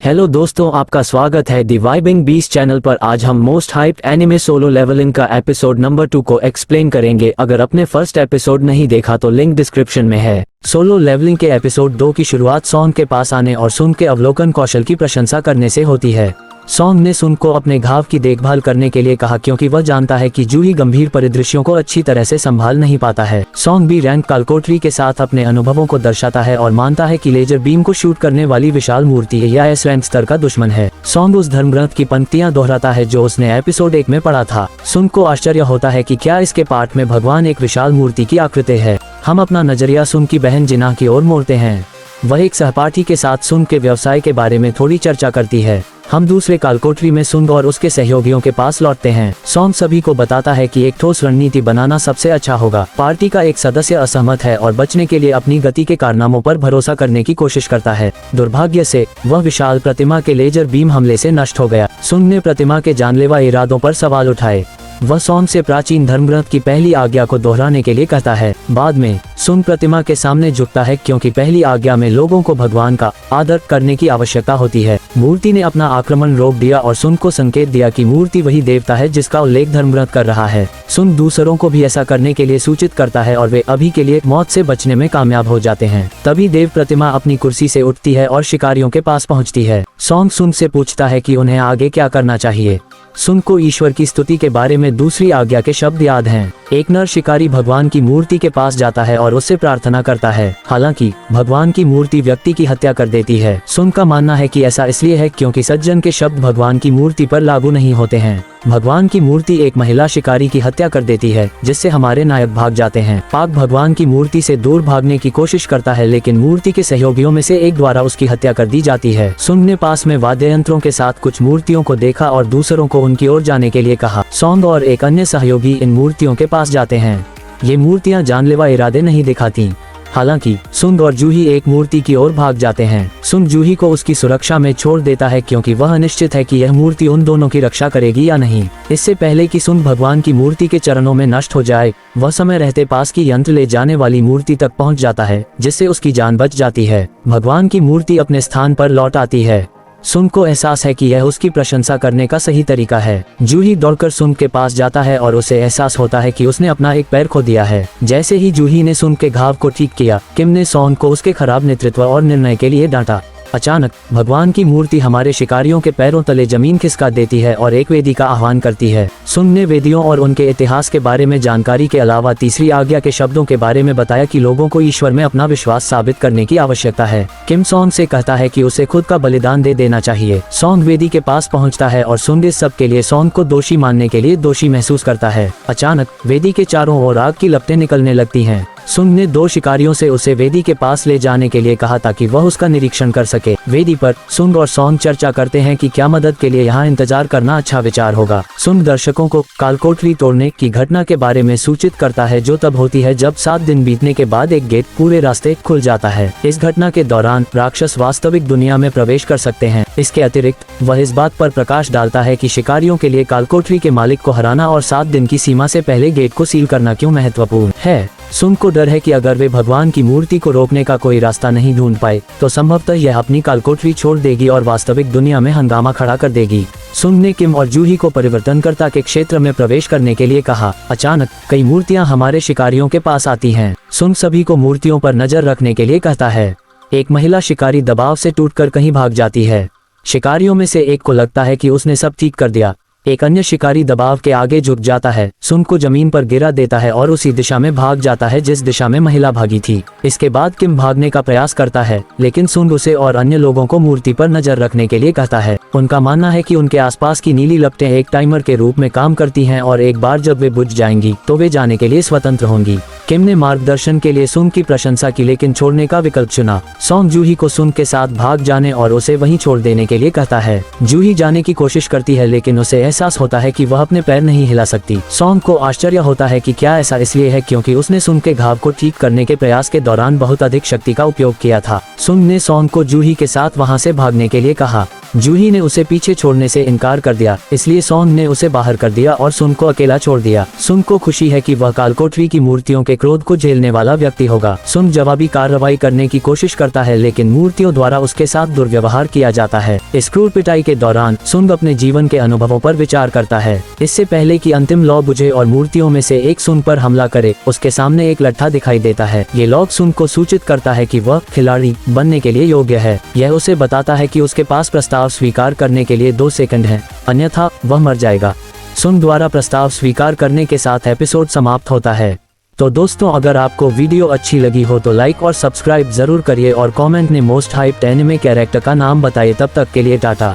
Hello दोस्तों, आपका स्वागत है दी वाइबिंग बीस्ट चैनल पर। आज हम most hyped anime solo levelling का एपिसोड नंबर 2 को एक्सप्लेन करेंगे। अगर आपने फर्स्ट एपिसोड नहीं देखा तो लिंक डिस्क्रिप्शन में है। सोलो लेवलिंग के एपिसोड 2 की शुरुआत सॉन्ग के पास आने और सुन के अवलोकन कौशल की प्रशंसा करने से होती है। सॉन्ग ने सुन को अपने घाव की देखभाल करने के लिए कहा क्योंकि वह जानता है कि जूही गंभीर परिदृश्यों को अच्छी तरह से संभाल नहीं पाता है। सॉन्ग भी रैंक कालकोटरी के साथ अपने अनुभवों को दर्शाता है और मानता है कि लेजर बीम को शूट करने वाली विशाल मूर्ति या एस रैंक स्तर का दुश्मन है। सॉन्ग उस धर्मग्रंथ की पंक्तियां दोहराता है जो उसने एपिसोड 1 में पढ़ा था। सुन को आश्चर्य होता है कि क्या इसके पाठ में भगवान एक विशाल मूर्ति की आकृति है। हम अपना नजरिया सुन की बहन जिना की ओर मोड़ते हैं। वह एक सहपाठी के साथ सुन के व्यवसाय के बारे में थोड़ी चर्चा करती है। हम दूसरे कालकोटरी में सुंग और उसके सहयोगियों के पास लौटते हैं। सॉन्ग सभी को बताता है कि एक ठोस रणनीति बनाना सबसे अच्छा होगा। पार्टी का एक सदस्य असहमत है और बचने के लिए अपनी गति के कारनामों पर भरोसा करने की कोशिश करता है। दुर्भाग्य से वह विशाल प्रतिमा के लेजर बीम हमले से नष्ट हो गया। सुंग ने प्रतिमा के जानलेवा इरादों पर सवाल उठाए। वह सॉन्ग से प्राचीन धर्मग्रंथ की पहली आज्ञा को दोहराने के लिए कहता है। बाद में सुन प्रतिमा के सामने झुकता है क्योंकि पहली आज्ञा में लोगों को भगवान का आदर करने की आवश्यकता होती है। मूर्ति ने अपना आक्रमण रोक दिया और सुन को संकेत दिया कि मूर्ति वही देवता है जिसका उल्लेख धर्मग्रंथ कर रहा है। सुन दूसरों को भी ऐसा करने के लिए सूचित करता है और वे अभी के लिए मौत से बचने में कामयाब हो जाते हैं। तभी देव प्रतिमा अपनी कुर्सी से उठती है और शिकारियों के पास पहुँचती है। सॉन्ग सुन से पूछता है कि उन्हें आगे क्या करना चाहिए। सुन को ईश्वर की स्तुति के बारे में दूसरी आज्ञा के शब्द याद हैं। एक नर शिकारी भगवान की मूर्ति के पास जाता है और उससे प्रार्थना करता है। हालांकि भगवान की मूर्ति व्यक्ति की हत्या कर देती है। सुन का मानना है कि ऐसा इसलिए है क्योंकि सज्जन के शब्द भगवान की मूर्ति पर लागू नहीं होते हैं। भगवान की मूर्ति एक महिला शिकारी की हत्या कर देती है जिससे हमारे नायक भाग जाते हैं। पाक भगवान की मूर्ति से दूर भागने की कोशिश करता है लेकिन मूर्ति के सहयोगियों में से एक द्वारा उसकी हत्या कर दी जाती है। सुन ने पास में वाद्य यंत्रों के साथ कुछ मूर्तियों को देखा और दूसरों को उनकी ओर जाने के लिए कहा। सॉन्ग और एक अन्य सहयोगी इन मूर्तियों के पास जाते हैं। ये मूर्तियां जानलेवा इरादे नहीं दिखाती। हालांकि सुंग और जूही एक मूर्ति की ओर भाग जाते हैं। सुंग जूही को उसकी सुरक्षा में छोड़ देता है क्योंकि वह अनिश्चित है कि यह मूर्ति उन दोनों की रक्षा करेगी या नहीं। इससे पहले कि सुंग भगवान की मूर्ति के चरणों में नष्ट हो जाए, वह समय रहते पास की यंत्र ले जाने वाली मूर्ति तक पहुंच जाता है जिससे उसकी जान बच जाती है। भगवान की मूर्ति अपने स्थान पर लौट आती है। सुन को एहसास है कि यह उसकी प्रशंसा करने का सही तरीका है। जूही दौड़कर सुन के पास जाता है और उसे एहसास होता है कि उसने अपना एक पैर खो दिया है। जैसे ही जूही ने सुन के घाव को ठीक किया, किम ने सॉन्ग को उसके खराब नेतृत्व और निर्णय के लिए डांटा। अचानक भगवान की मूर्ति हमारे शिकारियों के पैरों तले जमीन खिसका देती है और एक वेदी का आह्वान करती है। सुन ने वेदियों और उनके इतिहास के बारे में जानकारी के अलावा तीसरी आज्ञा के शब्दों के बारे में बताया कि लोगों को ईश्वर में अपना विश्वास साबित करने की आवश्यकता है। किम सॉन्ग से कहता है कि उसे खुद का बलिदान दे देना चाहिए। सॉन्ग वेदी के पास पहुंचता है और सुन इस सब के लिए सॉन्ग को दोषी मानने के लिए दोषी महसूस करता है। अचानक वेदी के चारों ओर आग की लपटें निकलने लगती हैं। सुंग ने दो शिकारियों से उसे वेदी के पास ले जाने के लिए कहा ताकि वह उसका निरीक्षण कर सके। वेदी पर सुंग और सॉन्ग चर्चा करते हैं कि क्या मदद के लिए यहाँ इंतजार करना अच्छा विचार होगा। सुंग दर्शकों को कालकोटरी तोड़ने की घटना के बारे में सूचित करता है जो तब होती है जब 7 दिन बीतने के बाद एक गेट पूरे रास्ते खुल जाता है। इस घटना के दौरान राक्षस वास्तविक दुनिया में प्रवेश कर सकते हैं। इसके अतिरिक्त वह इस बात पर प्रकाश डालता है कि शिकारियों के लिए कालकोटरी के मालिक को हराना और 7 दिन की सीमा से पहले गेट को सील करना क्यों महत्वपूर्ण है। सुंग को डर है कि अगर वे भगवान की मूर्ति को रोकने का कोई रास्ता नहीं ढूंढ पाए तो संभवतः यह अपनी कालकोटरी छोड़ देगी और वास्तविक दुनिया में हंगामा खड़ा कर देगी। सुंग ने किम और जूही को परिवर्तनकर्ता के क्षेत्र में प्रवेश करने के लिए कहा। अचानक कई मूर्तियां हमारे शिकारियों के पास आती हैं। सुंग सभी को मूर्तियों पर नजर रखने के लिए कहता है। एक महिला शिकारी दबाव से टूटकर कहीं भाग जाती है। शिकारियों में से एक को लगता है कि उसने सब ठीक कर दिया। एक अन्य शिकारी दबाव के आगे झुक जाता है, सुन को जमीन पर गिरा देता है और उसी दिशा में भाग जाता है जिस दिशा में महिला भागी थी। इसके बाद किम भागने का प्रयास करता है लेकिन सुन उसे और अन्य लोगों को मूर्ति पर नजर रखने के लिए कहता है। उनका मानना है कि उनके आसपास की नीली लपटें एक टाइमर के रूप में काम करती हैं और एक बार जब वे बुझ जाएंगी तो वे जाने के लिए स्वतंत्र होंगी। किम ने मार्गदर्शन के लिए सुन की प्रशंसा की लेकिन छोड़ने का विकल्प चुना। सॉन्ग जूही को सुन के साथ भाग जाने और उसे वहीं छोड़ देने के लिए कहता है। जूही जाने की कोशिश करती है लेकिन उसे एहसास होता है कि वह अपने पैर नहीं हिला सकती। सॉन्ग को आश्चर्य होता है कि क्या ऐसा इसलिए है क्योंकि उसने सुन के घाव को ठीक करने के प्रयास के दौरान बहुत अधिक शक्ति का उपयोग किया था। सुन ने सॉन्ग को जूही के साथ वहां से भागने के लिए कहा। जूही ने उसे पीछे छोड़ने से इनकार कर दिया, इसलिए सोंग ने उसे बाहर कर दिया और सुन को अकेला छोड़ दिया। सुन को खुशी है कि वह कालकोठरी की मूर्तियों के क्रोध को झेलने वाला व्यक्ति होगा। सुन जवाबी कार्रवाई करने की कोशिश करता है, लेकिन मूर्तियों द्वारा उसके साथ दुर्व्यवहार किया जाता है। इस क्रूर पिटाई के दौरान सुंग अपने जीवन के अनुभवों पर विचार करता है। इससे पहले कि अंतिम लॉ बुझे और मूर्तियों में से एक सुंग पर हमला करे, उसके सामने एक लट्ठा दिखाई देता है। ये लॉग सुंग को सूचित करता है कि वह खिलाड़ी बनने के लिए योग्य है। यह उसे बताता है कि उसके पास प्रस्ताव स्वीकार करने के लिए 2 सेकंड हैं, अन्यथा वह मर जाएगा। सुंग द्वारा प्रस्ताव स्वीकार करने के साथ एपिसोड समाप्त होता है। तो दोस्तों, अगर आपको वीडियो अच्छी लगी हो तो लाइक और सब्सक्राइब जरूर करिए और कमेंट में मोस्ट हाइप्ड एनिमे कैरेक्टर का नाम बताइए। तब तक के लिए टाटा।